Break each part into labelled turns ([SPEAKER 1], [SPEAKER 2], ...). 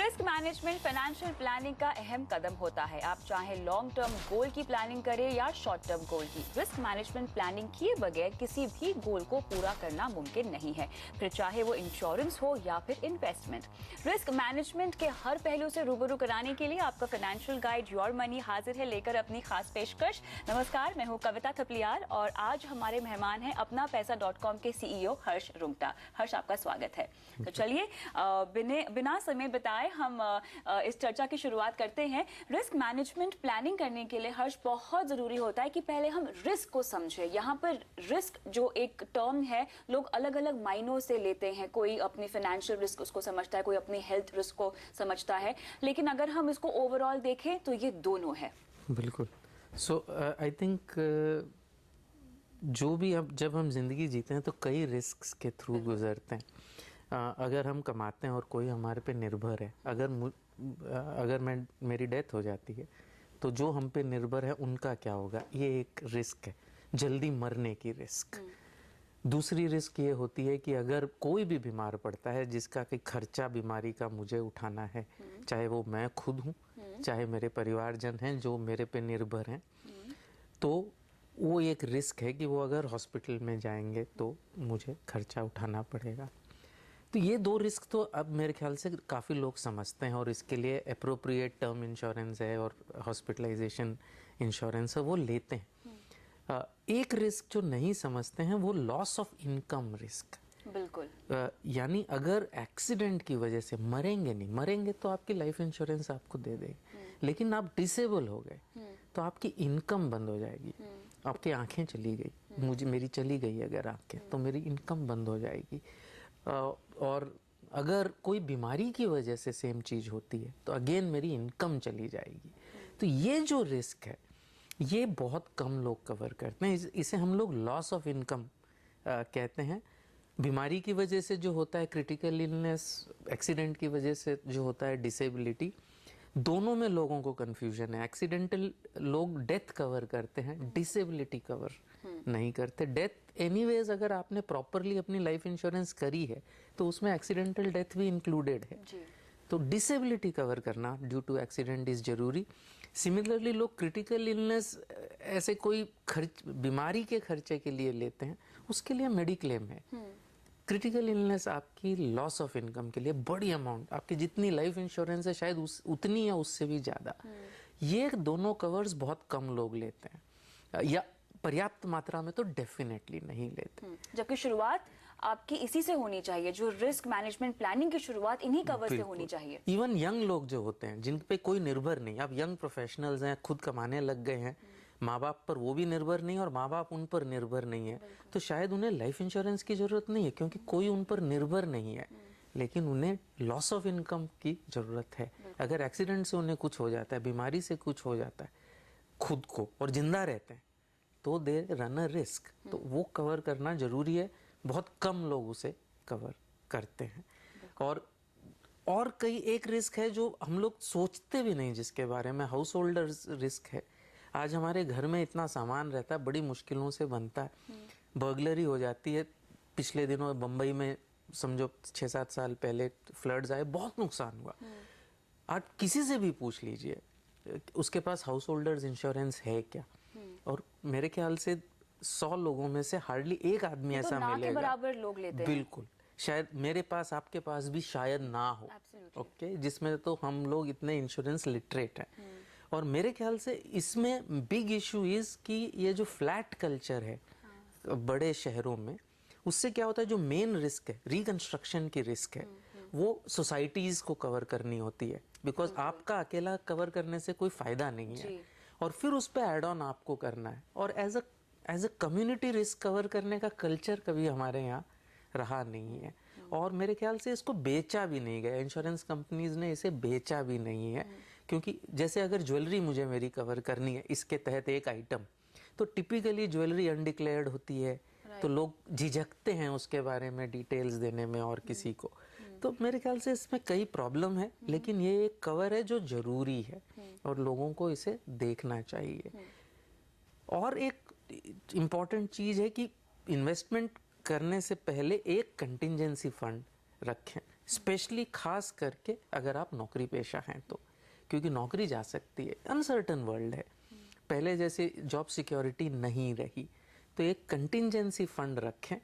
[SPEAKER 1] Risk management financial planning का अहम कदम होता है। आप चाहे लॉन्ग टर्म गोल की प्लानिंग करें या शॉर्ट टर्म गोल की, रिस्क मैनेजमेंट प्लानिंग किए बगैर किसी भी गोल को पूरा करना मुमकिन नहीं है, फिर चाहे वो इंश्योरेंस हो या फिर इन्वेस्टमेंट। रिस्क मैनेजमेंट के हर पहलू से रूबरू कराने के लिए आपका फाइनेंशियल गाइड योर मनी हाजिर है लेकर अपनी खास पेशकश। नमस्कार, मैं हूँ कविता थपलियाल और आज हमारे मेहमान हैं अपनापैसा.com के CEO हर्ष रुंगटा। हर्ष, आपका स्वागत है। तो चलिए बिना समय बिताए हम इस चर्चा की शुरुआत करते हैं। रिस्क मैनेजमेंट प्लानिंग करने के लिए हर्ष बहुत जरूरी होता है कि पहले हम रिस्क को समझें। यहाँ पर रिस्क जो एक टर्म है, लोग अलग अलग मायनों से लेते हैं। कोई अपनी फाइनेंशियल रिस्क उसको समझता है, कोई अपनी हेल्थ रिस्क को समझता है, लेकिन अगर हम इसको ओवरऑल देखें तो ये दोनों है।
[SPEAKER 2] बिल्कुल। सो आई थिंक जो भी जब हम जिंदगी जीते हैं तो कई रिस्क के थ्रू गुजरते हैं। अगर हम कमाते हैं और कोई हमारे पे निर्भर है, अगर मेरी डेथ हो जाती है तो जो हम पे निर्भर है उनका क्या होगा, ये एक रिस्क है, जल्दी मरने की रिस्क। दूसरी रिस्क ये होती है कि अगर कोई भी बीमार पड़ता है जिसका कि खर्चा बीमारी का मुझे उठाना है, चाहे वो मैं खुद हूँ, चाहे मेरे परिवारजन हैं जो मेरे पे निर्भर हैं, तो वो एक रिस्क है कि वो अगर हॉस्पिटल में जाएंगे तो मुझे खर्चा उठाना पड़ेगा। तो ये दो रिस्क तो अब मेरे ख्याल से काफ़ी लोग समझते हैं और इसके लिए अप्रोप्रिएट टर्म इंश्योरेंस है और हॉस्पिटलाइजेशन इंश्योरेंस है, वो लेते हैं। एक रिस्क जो नहीं समझते हैं वो लॉस ऑफ इनकम रिस्क।
[SPEAKER 1] बिल्कुल।
[SPEAKER 2] यानी अगर एक्सीडेंट की वजह से मरेंगे तो आपकी लाइफ इंश्योरेंस आपको दे देगी, लेकिन आप डिसेबल हो गए तो आपकी इनकम बंद हो जाएगी। आपकी आंखें चली गई, मेरी चली गई अगर आंखें, तो मेरी इनकम बंद हो जाएगी। और अगर कोई बीमारी की वजह से सेम चीज़ होती है तो अगेन मेरी इनकम चली जाएगी। तो ये जो रिस्क है ये बहुत कम लोग कवर करते हैं। इसे हम लोग लॉस ऑफ इनकम कहते हैं। बीमारी की वजह से जो होता है क्रिटिकल इलनेस, एक्सीडेंट की वजह से जो होता है डिसेबिलिटी, दोनों में लोगों को कंफ्यूजन है। एक्सीडेंटल लोग डेथ कवर करते हैं, डिसेबिलिटी कवर नहीं करते। डेथ एनीवेज अगर आपने प्रॉपरली अपनी लाइफ इंश्योरेंस करी है तो उसमें एक्सीडेंटल डेथ भी इंक्लूडेड है जी। तो डिसेबिलिटी कवर करना ड्यू टू एक्सीडेंट इज जरूरी। सिमिलरली लोग क्रिटिकल इलनेस ऐसे कोई बीमारी के खर्चे के लिए लेते हैं, उसके लिए मेडिक्लेम है। क्रिटिकल इलनेस आपकी लॉस ऑफ इनकम के लिए बड़ी अमाउंट, आपकी जितनी लाइफ इंश्योरेंस है शायद उतनी या उससे भी ज़्यादा। ये दोनों कवर्स बहुत कम लोग लेते हैं या पर्याप्त मात्रा में तो डेफिनेटली नहीं लेते।
[SPEAKER 1] जबकि शुरुआत आपकी इसी से होनी चाहिए। जो रिस्क मैनेजमेंट प्लानिंग की शुरुआत इन्हीं कवर से होनी चाहिए।
[SPEAKER 2] इवन यंग लोग जो होते हैं जिन पे कोई निर्भर नहीं, आप यंग प्रोफेशनल्स हैं, खुद कमाने लग गए हैं, माँ बाप पर वो भी निर्भर नहीं और माँ बाप उन पर निर्भर नहीं है, तो शायद उन्हें लाइफ इंश्योरेंस की जरूरत नहीं है क्योंकि कोई उन पर निर्भर नहीं है, लेकिन उन्हें लॉस ऑफ इनकम की जरूरत है। अगर एक्सीडेंट से उन्हें कुछ हो जाता है, बीमारी से कुछ हो जाता है खुद को और जिंदा रहते हैं तो दे रन अ रिस्क, तो वो कवर करना जरूरी है। बहुत कम लोग उसे कवर करते हैं। और कई एक रिस्क है जो हम लोग सोचते भी नहीं, जिसके बारे में हाउस होल्डर्स रिस्क है। आज हमारे घर में इतना सामान रहता है, बड़ी मुश्किलों से बनता है, बर्गलरी हो जाती है। पिछले दिनों बम्बई में समझो 6-7 साल पहले फ्लड्स आए, बहुत नुकसान हुआ। आज किसी से भी पूछ लीजिए उसके पास हाउस होल्डर्स इंश्योरेंस है क्या, और मेरे ख्याल से 100 लोगों में से हार्डली एक आदमी ऐसा मिलेगा
[SPEAKER 1] के बराबर लोग लेते हैं।
[SPEAKER 2] बिल्कुल, शायद मेरे पास, आपके पास भी शायद ना हो। ओके, जिसमें तो हम लोग इतने इंश्योरेंस लिटरेट हैं। और मेरे ख्याल से इसमें बिग इशू इज कि ये जो फ्लैट कल्चर है बड़े शहरों में, उससे क्या होता है, जो मेन रिस्क है रिकंस्ट्रक्शन की रिस्क है, वो सोसाइटीज को कवर करनी होती है। बिकॉज आपका अकेला कवर करने से कोई फायदा नहीं है, और फिर उस पर एड ऑन आपको करना है। और as a community risk cover करने का कल्चर कभी हमारे यहाँ रहा नहीं है, और मेरे ख्याल से इसको बेचा भी नहीं गया। इंश्योरेंस कंपनीज ने इसे बेचा भी नहीं है, क्योंकि जैसे अगर ज्वेलरी मुझे मेरी कवर करनी है इसके तहत एक आइटम, तो टिपिकली ज्वेलरी अनडिक्लेयर्ड होती है, तो लोग झिझकते हैं उसके बारे में डिटेल्स देने में और किसी को। तो मेरे ख्याल से इसमें कई प्रॉब्लम है, लेकिन ये एक कवर है जो जरूरी है और लोगों को इसे देखना चाहिए। और एक इम्पॉर्टेंट चीज है कि इन्वेस्टमेंट करने से पहले एक कंटिंजेंसी फंड रखें, स्पेशली खास करके अगर आप नौकरी पेशा हैं तो, क्योंकि नौकरी जा सकती है, अनसर्टन वर्ल्ड है, पहले जैसे जॉब सिक्योरिटी नहीं रही। तो एक कंटिंजेंसी फंड रखें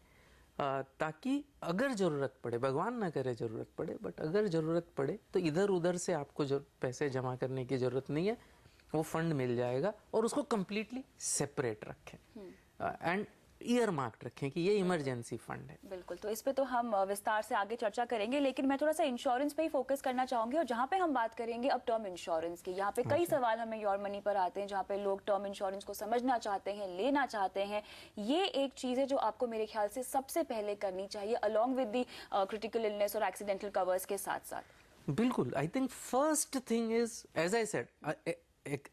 [SPEAKER 2] ताकि अगर ज़रूरत पड़े, भगवान ना करे ज़रूरत पड़े, बट अगर ज़रूरत पड़े तो इधर उधर से आपको जो पैसे जमा करने की ज़रूरत नहीं है, वो फंड मिल जाएगा। और उसको कम्प्लीटली सेपरेट रखें एंड ईयर मार्क रखें कि ये इमरजेंसी फंड है।
[SPEAKER 1] बिल्कुल, तो इस पे तो हम विस्तार से आगे चर्चा करेंगे, लेकिन मैं थोड़ा सा इंश्योरेंस पे ही फोकस करना चाहूंगी। और जहाँ पे हम बात करेंगे अब टर्म इंश्योरेंस की, यहाँ पे कई सवाल हमें योर मनी पर आते हैं, जहाँ पे लोग टर्म इंश्योरेंस को समझना चाहते हैं, लेना चाहते हैं। ये एक चीज है जो आपको मेरे ख्याल से सबसे पहले करनी चाहिए, along with the critical illness और एक्सीडेंटल कवर्स के साथ साथ।
[SPEAKER 2] बिल्कुल, I think first thing is, as I said,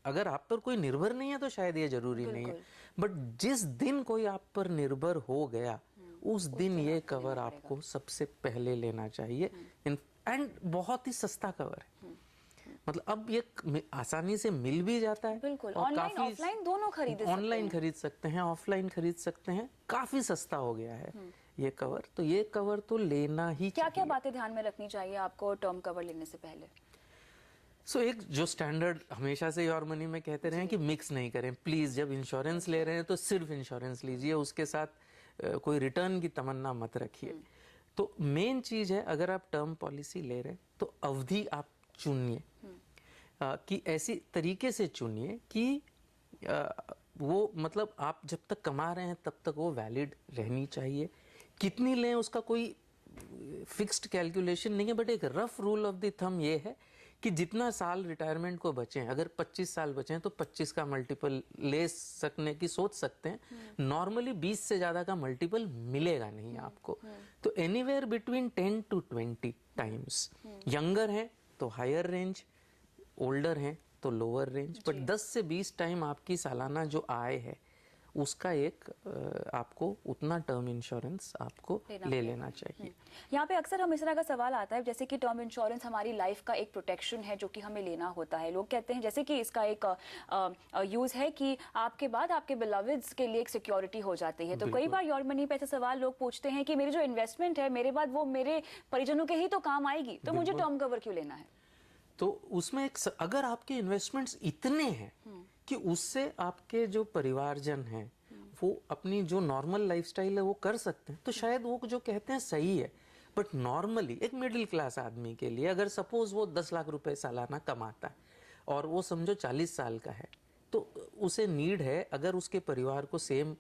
[SPEAKER 2] अगर आप पर कोई निर्भर नहीं है तो शायद ये जरूरी नहीं है, बट जिस दिन कोई आप पर निर्भर हो गया उस दिन ये कवर आपको सबसे पहले लेना चाहिए। एंड बहुत ही सस्ता कवर है, मतलब अब ये आसानी से मिल भी जाता है।
[SPEAKER 1] बिल्कुल, ऑनलाइन ऑफलाइन दोनों खरीद सकते हैं,
[SPEAKER 2] ऑनलाइन खरीद सकते हैं, ऑफलाइन खरीद सकते हैं, काफी सस्ता हो गया है ये कवर। तो ये कवर तो लेना ही
[SPEAKER 1] क्या
[SPEAKER 2] चाहिए।
[SPEAKER 1] क्या बातें ध्यान में रखनी चाहिए आपको टर्म कवर लेने से पहले?
[SPEAKER 2] एक जो स्टैंडर्ड हमेशा से योर मनी में कहते रहे हैं कि मिक्स नहीं करें प्लीज, जब इंश्योरेंस ले रहे हैं तो सिर्फ इंश्योरेंस लीजिए, उसके साथ कोई रिटर्न की तमन्ना मत रखिए। तो मेन चीज है, अगर आप टर्म पॉलिसी ले रहे हैं तो अवधि आप चुनिए कि ऐसी तरीके से चुनिए कि वो मतलब आप जब तक कमा रहे हैं तब तक वो वैलिड रहनी चाहिए। कितनी लें उसका कोई फिक्स्ड कैलकुलेशन नहीं है, बट एक rough rule of the thumb ये है कि जितना साल रिटायरमेंट को बचे हैं, अगर 25 साल बचे हैं तो 25 का मल्टीपल ले सकने की सोच सकते हैं। नॉर्मली 20 से ज्यादा का मल्टीपल मिलेगा नहीं आपको। तो anywhere between 10 to 20 times. Younger हैं तो हायर रेंज, ओल्डर हैं तो लोअर रेंज, बट 10 से 20 टाइम आपकी सालाना जो आय है उसका एक आपको उतना टर्म इंश्योरेंस आपको ले लेना चाहिए।
[SPEAKER 1] यहाँ पे अक्सर हम इस तरह का सवाल आता है, जैसे कि टर्म इंश्योरेंस हमारी लाइफ का एक प्रोटेक्शन है जो कि हमें लेना होता है। लोग कहते हैं जैसे कि इसका एक यूज है कि आपके बाद आपके बिलवेड्स के लिए एक सिक्योरिटी हो जाती है। तो कई बार योर मनी पे ऐसे सवाल लोग पूछते हैं कि मेरी जो इन्वेस्टमेंट है मेरे बाद वो मेरे परिजनों के ही तो काम आएगी, तो मुझे टर्म कवर क्यों लेना है?
[SPEAKER 2] तो उसमें एक, अगर आपके इन्वेस्टमेंट्स इतने हैं कि उससे आपके जो परिवारजन हैं वो अपनी जो नॉर्मल लाइफस्टाइल है वो कर सकते हैं, तो शायद वो जो कहते हैं सही है। बट नॉर्मली एक मिडिल क्लास आदमी के लिए, अगर सपोज वो 10 लाख रुपए सालाना कमाता है और वो समझो 40 साल का है, तो उसे नीड है, अगर उसके परिवार को सेम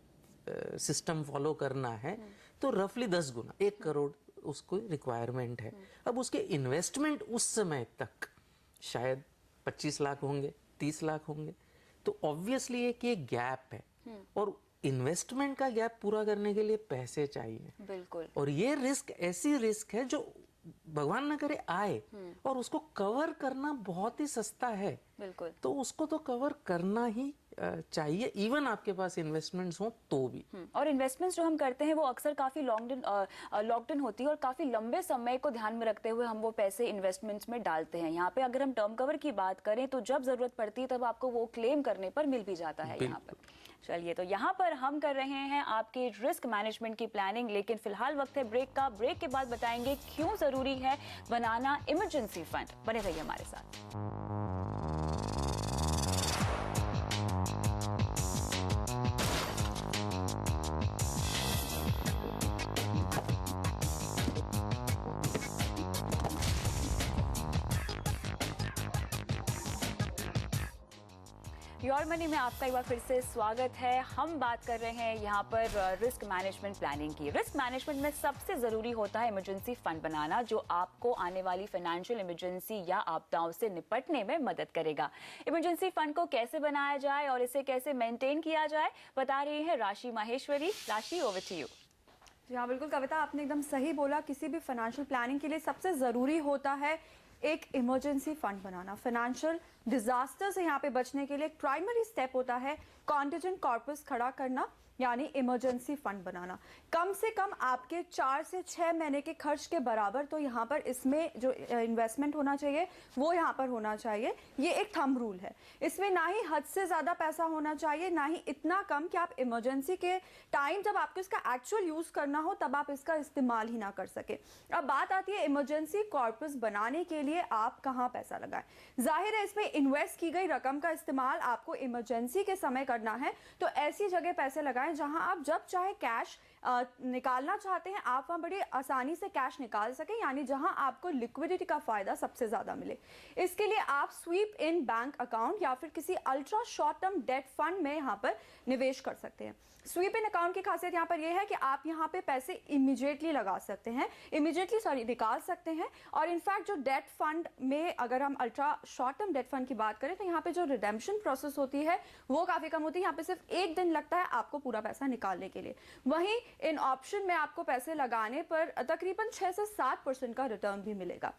[SPEAKER 2] सिस्टम फॉलो करना है तो रफली 10 गुना 1 करोड़ उसको रिक्वायरमेंट है। अब उसके इन्वेस्टमेंट उस समय तक शायद 25 लाख होंगे, 30 लाख होंगे, तो ऑब्वियसली एक गैप है। और इन्वेस्टमेंट का गैप पूरा करने के लिए पैसे चाहिए।
[SPEAKER 1] बिल्कुल।
[SPEAKER 2] और ये रिस्क ऐसी रिस्क है जो भगवान न करे आए, और उसको कवर करना बहुत ही सस्ता है।
[SPEAKER 1] बिल्कुल।
[SPEAKER 2] तो उसको तो कवर करना ही चाहिए, इवन आपके पास इन्वेस्टमेंट्स हो तो भी।
[SPEAKER 1] और इन्वेस्टमेंट्स जो हम करते हैं वो अक्सर काफी लॉक्ड इन होती है और काफी लंबे समय को ध्यान में रखते हुए हम वो पैसे इन्वेस्टमेंट्स में डालते हैं। यहाँ पे अगर हम टर्म कवर की बात करें तो जब जरूरत पड़ती है तब आपको वो क्लेम करने पर मिल भी जाता है यहाँ पर। चलिए, तो यहाँ पर हम कर रहे हैं आपके रिस्क मैनेजमेंट की प्लानिंग, लेकिन फिलहाल वक्त है ब्रेक का। ब्रेक के बाद बताएंगे क्यों जरूरी है बनाना इमरजेंसी फंड। बने रहिए हमारे साथ। योर मनी में आपका एक बार फिर से स्वागत है। हम बात कर रहे हैं यहाँ पर रिस्क मैनेजमेंट प्लानिंग की। रिस्क मैनेजमेंट में सबसे जरूरी होता है इमरजेंसी फंड बनाना, जो आपको आने वाली फाइनेंशियल इमरजेंसी या आपदाओं से निपटने में मदद करेगा। इमरजेंसी फंड को कैसे बनाया जाए और इसे कैसे मेंटेन किया जाए, बता रही है राशि माहेश्वरी। राशि, ओवर टू यू।
[SPEAKER 3] जी हाँ, बिल्कुल कविता, आपने एकदम सही बोला। किसी भी फाइनेंशियल प्लानिंग के लिए सबसे ज़रूरी होता है एक इमरजेंसी फंड बनाना। फाइनेंशियल डिजास्टर से यहाँ पे बचने के लिए एक प्राइमरी स्टेप होता है कॉन्टिजेंट कॉर्पस खड़ा करना, यानी इमरजेंसी फंड बनाना। कम से कम आपके 4 से 6 महीने के खर्च के बराबर तो यहाँ पर इसमें जो इन्वेस्टमेंट होना चाहिए वो यहाँ पर होना चाहिए। ये एक थंब रूल है। इसमें ना ही हद से ज़्यादा पैसा होना चाहिए, ना ही इतना कम कि आप इमरजेंसी के टाइम जब आपको इसका एक्चुअल यूज़ करना हो तब आप इसका इस्तेमाल ही ना कर सके। अब बात आती है इमरजेंसी कॉर्पस बनाने के लिए आप कहाँ पैसा लगाएं। जाहिर है इसमें इन्वेस्ट की गई रकम का इस्तेमाल आपको इमरजेंसी के समय करना है, तो ऐसी जगह पैसे लगाएं जहां आप जब चाहे कैश निकालना चाहते हैं आप वहां बड़ी आसानी से कैश निकाल सकें, यानी जहां आपको लिक्विडिटी का फायदा सबसे ज्यादा मिले। इसके लिए आप स्वीप इन बैंक अकाउंट या फिर किसी ultra short term debt fund में यहां पर निवेश कर सकते हैं। स्वीप इन अकाउंट की खासियत यहाँ पर यह है कि आप यहाँ पे पैसे इमीडिएटली लगा सकते हैं, निकाल सकते हैं। और इनफैक्ट जो डेट फंड में अगर हम ultra short term debt fund की बात करें तो यहाँ पे जो रिडेम्पशन प्रोसेस होती है वो काफी कम होती है। यहाँ पे सिर्फ 1 दिन लगता है आपको पूरा पैसा निकालने के लिए। वहीं इन ऑप्शन में आपको पैसे लगाने पर तकरीबन 6 से 7% का रिटर्न भी मिलेगा।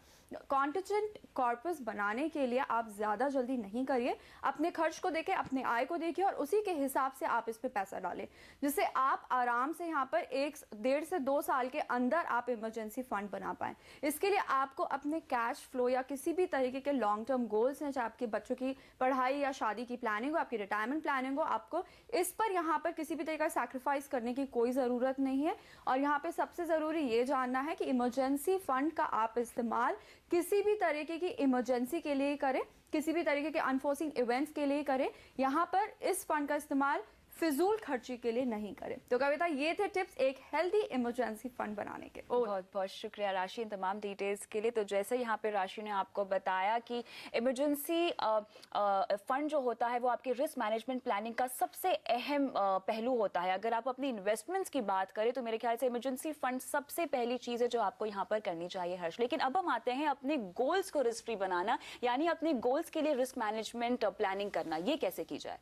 [SPEAKER 3] कॉन्टिजेंट कॉर्पस बनाने के लिए आप ज्यादा जल्दी नहीं करिए, अपने खर्च को देखें, अपने आय को देखिए और उसी के हिसाब से आप इस पे पैसा डालें, जिससे आप आराम से यहाँ पर 1.5 से 2 साल के अंदर आप इमरजेंसी फंड बना पाएं। इसके लिए आपको अपने कैश फ्लो या किसी भी तरीके के लॉन्ग टर्म गोल्स हैं, चाहे आपके बच्चों की पढ़ाई या शादी की प्लानिंग हो, आपकी रिटायरमेंट प्लानिंग हो, आपको इस पर यहाँ पर किसी भी तरह का सैक्रिफाइस करने की कोई जरूरत नहीं है। और यहाँ पे सबसे जरूरी ये जानना है कि इमरजेंसी फंड का आप इस्तेमाल किसी भी तरीके की इमरजेंसी के लिए करें, किसी भी तरीके के अनफोर्सिंग इवेंट्स के लिए करें। यहाँ पर इस फंड का इस्तेमाल फिजूल खर्ची के लिए नहीं करें। तो कविता, ये थे टिप्स एक हेल्दी इमरजेंसी फंड बनाने के।
[SPEAKER 1] बहुत बहुत शुक्रिया राशि इन तमाम डिटेल्स के लिए। तो जैसे यहाँ पे राशि ने आपको बताया कि इमरजेंसी फंड जो होता है वो आपकी रिस्क मैनेजमेंट प्लानिंग का सबसे अहम पहलू होता है। अगर आप अपनी इन्वेस्टमेंट्स की बात करें तो मेरे ख्याल से इमरजेंसी फंड सबसे पहली चीज़ है जो आपको यहाँ पर करनी चाहिए हर्ष। लेकिन अब हम आते हैं अपने गोल्स को रिस्क फ्री बनाना, यानी अपने गोल्स के लिए रिस्क मैनेजमेंट प्लानिंग करना, ये कैसे की जाए?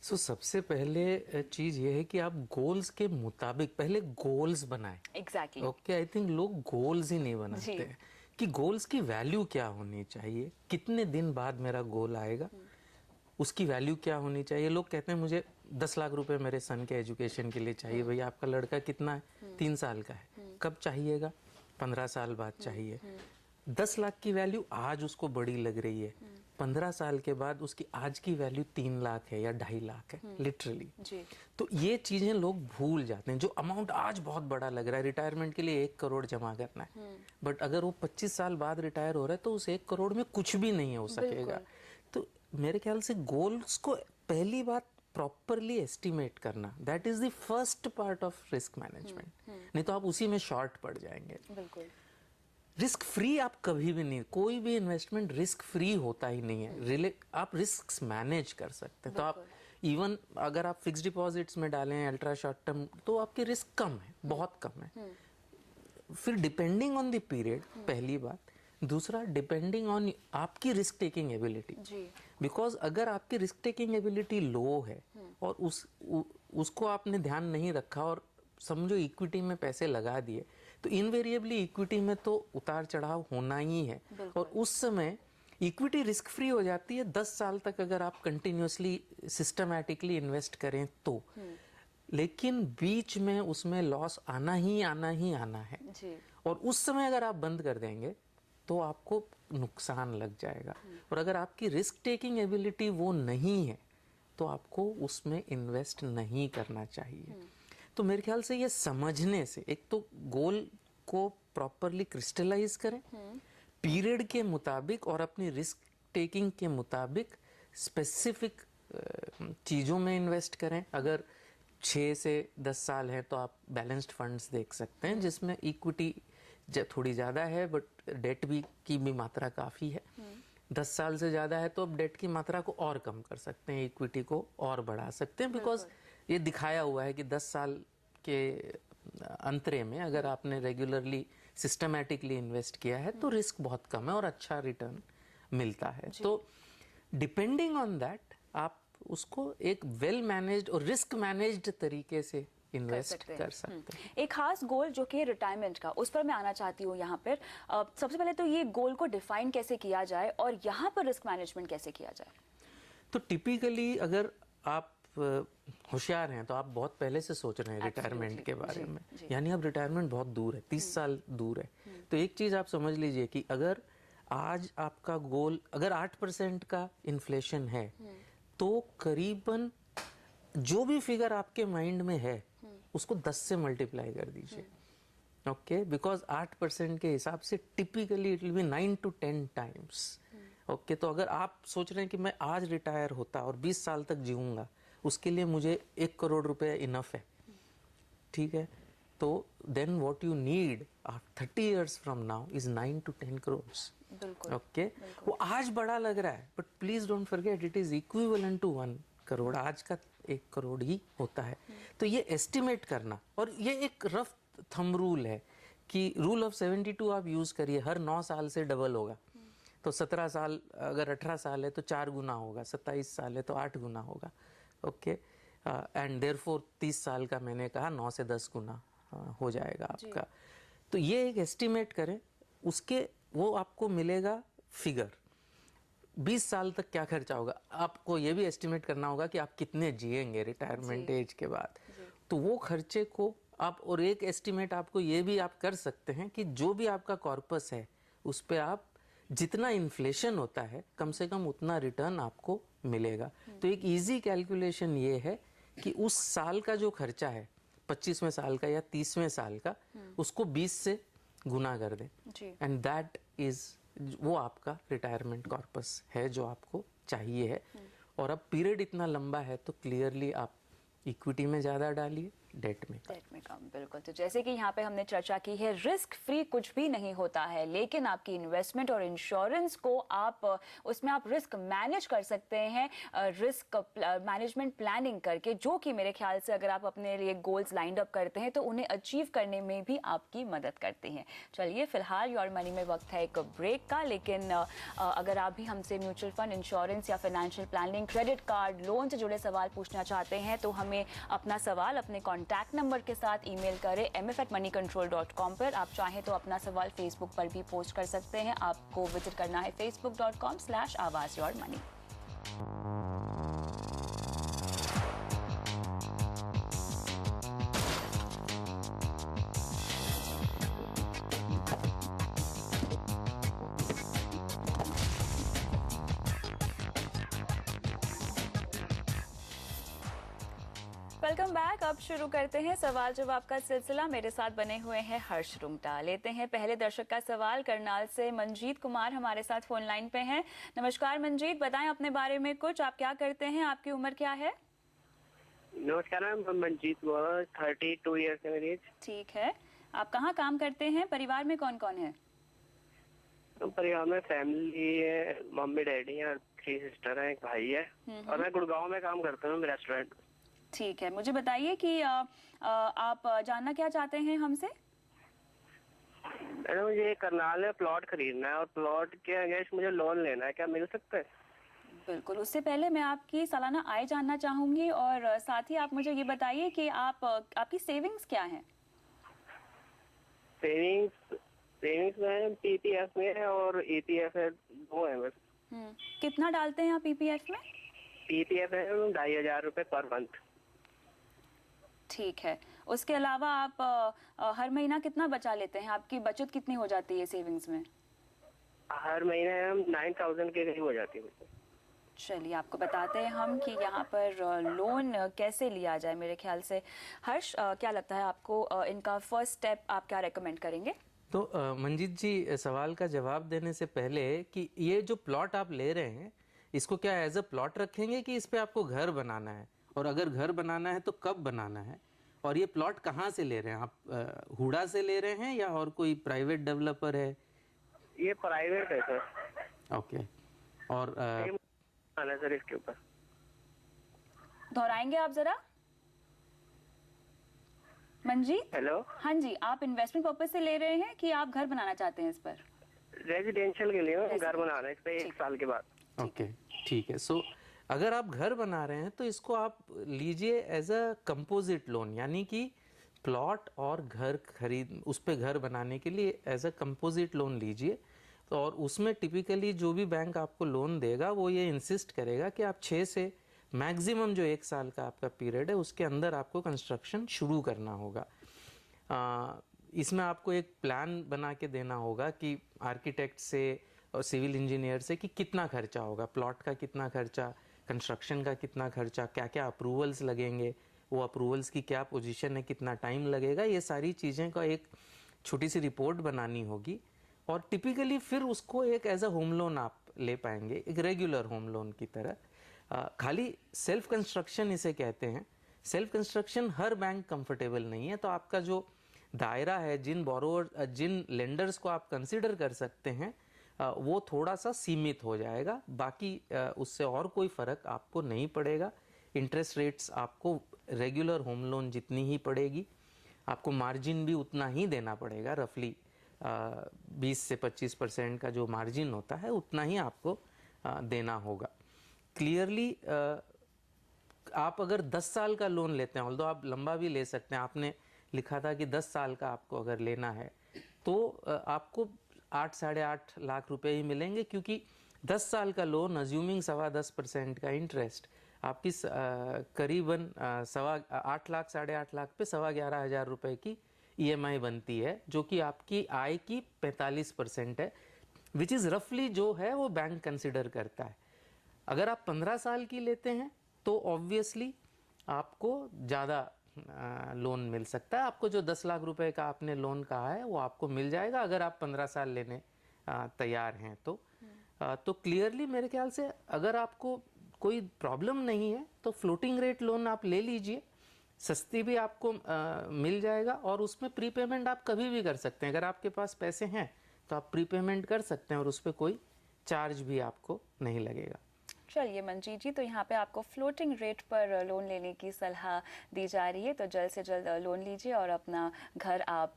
[SPEAKER 2] सबसे पहले चीज ये है कि आप गोल्स के मुताबिक पहले गोल्स बनाएं।
[SPEAKER 1] एग्जैक्टली।
[SPEAKER 2] ओके, आई थिंक लोग गोल्स ही नहीं बनाते हैं कि गोल्स की वैल्यू क्या होनी चाहिए, कितने दिन बाद मेरा गोल आएगा, उसकी वैल्यू क्या होनी चाहिए। लोग कहते हैं मुझे 10 लाख रुपए मेरे सन के एजुकेशन के लिए चाहिए। भैया आपका लड़का कितना है? 3 साल का है, कब चाहिएगा? 15 साल बाद चाहिए। 10 लाख की वैल्यू आज उसको बड़ी लग रही है, 15 साल के बाद उसकी आज की वैल्यू 3 लाख है या 2.5 लाख है, लिटरली। तो ये चीजें लोग भूल जाते हैं। जो अमाउंट आज बहुत बड़ा लग रहा है, रिटायरमेंट के लिए 1 करोड़ जमा करना है, बट अगर वो 25 साल बाद रिटायर हो रहा है तो उस 1 करोड़ में कुछ भी नहीं हो सकेगा। तो मेरे ख्याल से गोल्स को पहली बात प्रॉपरली एस्टिमेट करना, that is the first part of risk management. नहीं तो आप उसी में शॉर्ट पड़ जाएंगे।
[SPEAKER 1] बिल्कुल।
[SPEAKER 2] रिस्क फ्री आप कभी भी नहीं, कोई भी इन्वेस्टमेंट रिस्क फ्री होता ही नहीं है। आप रिस्क मैनेज कर सकते हैं। तो आप इवन अगर आप फिक्स डिपॉजिट्स में डालें अल्ट्रा शॉर्ट टर्म, तो आपके रिस्क कम है, बहुत कम है। फिर डिपेंडिंग ऑन द पीरियड, पहली बात। दूसरा, डिपेंडिंग ऑन आपकी रिस्क टेकिंग एबिलिटी। बिकॉज अगर आपकी रिस्क टेकिंग एबिलिटी लो है और उसको आपने ध्यान नहीं रखा और समझो इक्विटी में पैसे लगा दिए, तो इनवेरिएबली इक्विटी में तो उतार चढ़ाव होना ही है। और उस समय इक्विटी रिस्क फ्री हो जाती है 10 साल तक अगर आप कंटिन्यूसली सिस्टमैटिकली इन्वेस्ट करें तो। लेकिन बीच में उसमें लॉस आना ही आना है जी। और उस समय अगर आप बंद कर देंगे तो आपको नुकसान लग जाएगा। और अगर आपकी रिस्क टेकिंग एबिलिटी वो नहीं है तो आपको उसमें इन्वेस्ट नहीं करना चाहिए। तो मेरे ख्याल से ये समझने से, एक तो गोल को प्रॉपरली क्रिस्टलाइज करें, पीरियड के मुताबिक और अपनी रिस्क टेकिंग के मुताबिक स्पेसिफिक चीज़ों में इन्वेस्ट करें। अगर 6 से 10 साल है तो आप बैलेंस्ड फंड्स देख सकते हैं जिसमें इक्विटी थोड़ी ज़्यादा है बट डेट की भी मात्रा काफ़ी है। 10 साल से ज़्यादा है तो आप डेट की मात्रा को और कम कर सकते हैं, इक्विटी को और बढ़ा सकते हैं। बिकॉज ये दिखाया हुआ है कि 10 साल के अंतरे में अगर आपने रेगुलरली सिस्टमैटिकली इन्वेस्ट किया है तो रिस्क बहुत कम है और अच्छा रिटर्न मिलता है। तो डिपेंडिंग ऑन दैट आप उसको एक वेल मैनेज्ड और रिस्क मैनेज्ड तरीके से इन्वेस्ट कर सकते हैं।
[SPEAKER 1] एक खास गोल जो कि रिटायरमेंट का, उस पर मैं आना चाहती हूँ यहाँ पर। सबसे पहले तो ये गोल को डिफाइन कैसे किया जाए और यहाँ पर रिस्क मैनेजमेंट कैसे किया जाए?
[SPEAKER 2] तो टिपिकली अगर आप होशियार हैं तो आप बहुत पहले से सोच रहे हैं रिटायरमेंट के बारे में, यानी अब रिटायरमेंट बहुत दूर है, 30 साल दूर है। तो एक चीज़ आप समझ लीजिए कि अगर आज आपका गोल अगर 8% का इन्फ्लेशन है तो करीबन जो भी फिगर आपके माइंड में है उसको 10 से मल्टीप्लाई कर दीजिए। ओके, बिकॉज 8% के हिसाब से typically it will be 9 to 10 times. Okay, तो अगर आप सोच रहे हैं कि मैं आज रिटायर होता और 20 साल तक जीऊंगा, उसके लिए मुझे 1 करोड़ रुपए इनफ है, ठीक है, तो then what you need 30 years from now is 9 to 10 crores।
[SPEAKER 1] बिल्कुल।
[SPEAKER 2] ओके, वो आज बड़ा लग रहा है but please don't forget it is equivalent to 1 crore. आज का 1 करोड़ ही होता है। तो ये एस्टिमेट करना, और ये एक रफ थंब रूल है कि रूल ऑफ 72 आप यूज करिए, हर 9 साल से डबल होगा। तो 17 साल अगर 18 साल है तो 4 गुना होगा, 27 साल है तो 8 गुना होगा। ओके, एंड देयरफॉर 30 साल का मैंने कहा 9 से 10 गुना हो जाएगा आपका। तो ये एक एस्टिमेट करें, उसके वो आपको मिलेगा फिगर। 20 साल तक क्या खर्चा होगा, आपको ये भी एस्टिमेट करना होगा कि आप कितने जिएंगे रिटायरमेंट एज के बाद। तो वो खर्चे को आप, और एक एस्टिमेट आपको ये भी आप कर सकते हैं कि जो भी आपका कॉर्पस है उस पे आप जितना इन्फ्लेशन होता है कम से कम उतना रिटर्न आपको मिलेगा। तो एक इजी कैलकुलेशन ये है कि उस साल का जो खर्चा है 25वें साल का या 30वें साल का, उसको 20 से गुना कर दें, एंड दैट इज वो आपका रिटायरमेंट कॉर्पस है जो आपको चाहिए है। और अब पीरियड इतना लंबा है तो क्लियरली आप इक्विटी में ज़्यादा डालिए, डेट में
[SPEAKER 1] कम। बिल्कुल। तो जैसे कि यहाँ पे हमने चर्चा की है, रिस्क फ्री कुछ भी नहीं होता है, लेकिन आपकी इन्वेस्टमेंट और इंश्योरेंस को आप उसमें आप रिस्क मैनेज कर सकते हैं, रिस्क मैनेजमेंट प्लानिंग करके, जो कि मेरे ख्याल से अगर आप अपने लिए गोल्स लाइंड अप करते हैं तो उन्हें अचीव करने में भी आपकी मदद करते हैं। चलिए, फिलहाल योर मनी में वक्त है एक ब्रेक का, लेकिन अगर आप भी हमसे म्यूचुअल फंड, इंश्योरेंस या financial planning, credit card, loan से जुड़े सवाल पूछना चाहते हैं तो हमें अपना सवाल अपने कॉन्टैक्ट नंबर के साथ ईमेल करें mf@moneycontrol.com पर। आप चाहें तो अपना सवाल फेसबुक पर भी पोस्ट कर सकते हैं। आपको विजिट करना है facebook.com/आवाज़-योर-मनी। Welcome back. अब शुरू करते हैं सवाल जवाब का सिलसिला। मेरे साथ बने हुए हैं हर्ष रुंगटा। लेते हैं पहले दर्शक का सवाल। करनाल से मंजीत कुमार हमारे साथ फोन लाइन पे हैं। नमस्कार मंजीत, बताएं अपने बारे में कुछ। आप क्या करते हैं, आपकी उम्र क्या है?
[SPEAKER 4] नमस्कार मैम, मंजीत 32 ईयर्स है मेरी एज।
[SPEAKER 1] ठीक है, आप कहाँ काम करते हैं? परिवार में कौन कौन है?
[SPEAKER 4] परिवार में फैमिली है, मम्मी डैडी है, 3 सिस्टर है, एक भाई है, और मैं गुड़गांव में काम करता हूँ रेस्टोरेंट।
[SPEAKER 1] ठीक है, मुझे बताइए कि आप जानना क्या चाहते हैं हमसे?
[SPEAKER 4] मैडम, मुझे करनाल में प्लॉट खरीदना है और प्लॉट के अगेंस्ट मुझे लोन लेना है, क्या मिल सकता है?
[SPEAKER 1] बिल्कुल। उससे पहले मैं आपकी सालाना आय जानना चाहूंगी, और साथ ही आप मुझे ये बताइए कि आपकी सेविंग्स क्या है?
[SPEAKER 4] सेविंग्स में पीपीएफ में है और ईपीएफ है, 2 है बस।
[SPEAKER 1] कितना डालते हैं आप पीपीएफ में?
[SPEAKER 4] पीपीएफ है 2,500 रुपए पर मंथ।
[SPEAKER 1] ठीक है, उसके अलावा आप हर महीना कितना बचा लेते हैं? आपकी बचत कितनी हो जाती है सेविंग्स में?
[SPEAKER 4] हर महीने हम 9,000 के करीब हो जाती है।
[SPEAKER 1] चलिए, आपको बताते हैं हम कि यहाँ पर लोन कैसे लिया जाए। मेरे ख्याल से हर्ष, क्या लगता है आपको, इनका फर्स्ट स्टेप आप क्या रेकमेंड करेंगे?
[SPEAKER 2] तो मंजीत जी, सवाल का जवाब देने से पहले कि ये जो प्लॉट आप ले रहे हैं इसको क्या एज अ प्लॉट रखेंगे कि इस पे आपको घर बनाना है, और अगर घर बनाना है तो कब बनाना है, और ये प्लॉट कहाँ से ले रहे हैं आप? हुडा से ले रहे हैं या और कोई प्राइवेट डेवलपर है?
[SPEAKER 4] ये प्राइवेट है सर।
[SPEAKER 2] ओके, और
[SPEAKER 4] सर इसके ऊपर
[SPEAKER 1] दोहराएंगे आप जरा मंजीत?
[SPEAKER 4] हेलो।
[SPEAKER 1] हाँ जी, आप इन्वेस्टमेंट पर्पज से ले रहे हैं कि आप घर बनाना चाहते हैं इस पर?
[SPEAKER 4] रेजिडेंशियल के लिए घर बना रहे हैं इस पे 1 साल के बाद।
[SPEAKER 2] ओके, ठीक है। सो अगर आप घर बना रहे हैं तो इसको आप लीजिए एज अ कंपोजिट लोन, यानी कि प्लॉट और घर खरीद, उस पे घर बनाने के लिए एज अ कंपोजिट लोन लीजिए। तो और उसमें टिपिकली जो भी बैंक आपको लोन देगा वो ये इंसिस्ट करेगा कि आप 6 से मैक्सिमम जो 1 साल का आपका पीरियड है उसके अंदर आपको कंस्ट्रक्शन शुरू करना होगा। इसमें आपको एक प्लान बना के देना होगा कि आर्किटेक्ट से और सिविल इंजीनियर से कि कितना खर्चा होगा, प्लॉट का कितना खर्चा, कंस्ट्रक्शन का कितना खर्चा, क्या क्या अप्रूवल्स लगेंगे, वो अप्रूवल्स की क्या पोजीशन है, कितना टाइम लगेगा, ये सारी चीज़ें का एक छोटी सी रिपोर्ट बनानी होगी। और टिपिकली फिर उसको एक एज अ होम लोन आप ले पाएंगे, एक रेगुलर होम लोन की तरह। खाली सेल्फ कंस्ट्रक्शन इसे कहते हैं। सेल्फ कंस्ट्रक्शन हर बैंक कंफर्टेबल नहीं है, तो आपका जो दायरा है, जिन लेंडर्स को आप कंसिडर कर सकते हैं वो थोड़ा सा सीमित हो जाएगा। बाकी उससे और कोई फर्क आपको नहीं पड़ेगा। इंटरेस्ट रेट्स आपको रेगुलर होम लोन जितनी ही पड़ेगी, आपको मार्जिन भी उतना ही देना पड़ेगा। रफली 20 से 25% का जो मार्जिन होता है उतना ही आपको देना होगा। क्लियरली आप अगर 10 साल का लोन लेते हैं, ऑल्दो आप लंबा भी ले सकते हैं, आपने लिखा था कि 10 साल का आपको अगर लेना है तो आपको 8 साढ़े 8 लाख रुपए ही मिलेंगे, क्योंकि 10 साल का लोन अज्यूमिंग 7.25% का इंटरेस्ट आपकी करीबन 8 लाख साढ़े 8 लाख पे 11,500 रुपए की EMI बनती है, जो कि आपकी आय की 45% है, विच इज़ रफली जो है वो बैंक कंसिडर करता है। अगर आप 15 साल की लेते हैं तो ऑब्वियसली आपको ज़्यादा लोन मिल सकता है। आपको जो 10 लाख रुपए का आपने लोन कहा है वो आपको मिल जाएगा अगर आप 15 साल लेने तैयार हैं तो क्लियरली मेरे ख्याल से अगर आपको कोई प्रॉब्लम नहीं है तो फ्लोटिंग रेट लोन आप ले लीजिए, सस्ती भी आपको मिल जाएगा और उसमें प्रीपेमेंट आप कभी भी कर सकते हैं। अगर आपके पास पैसे हैं तो आप प्रीपेमेंट कर सकते हैं और उस पर कोई चार्ज भी आपको नहीं लगेगा।
[SPEAKER 1] चलिए मंजीत जी, तो यहाँ पे आपको फ्लोटिंग रेट पर लोन लेने की सलाह दी जा रही है, तो जल्द से जल्द लोन लीजिए और अपना घर आप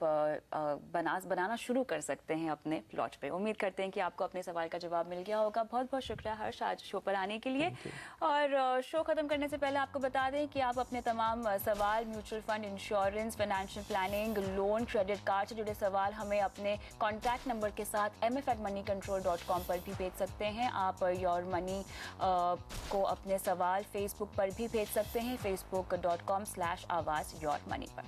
[SPEAKER 1] बनाना शुरू कर सकते हैं अपने प्लॉट पे। उम्मीद करते हैं कि आपको अपने सवाल का जवाब मिल गया होगा। बहुत बहुत शुक्रिया हर्ष आज शो पर आने के लिए। और शो खत्म करने से पहले आपको बता दें कि आप अपने तमाम सवाल mutual fund, insurance, financial planning, loan, credit card से जुड़े सवाल हमें अपने कॉन्टैक्ट नंबर के साथ mf@moneycontrol.com पर भी भेज सकते हैं। आप योर मनी को अपने सवाल फेसबुक पर भी भेज सकते हैं, facebook.com/आवाज़ योर मनी पर।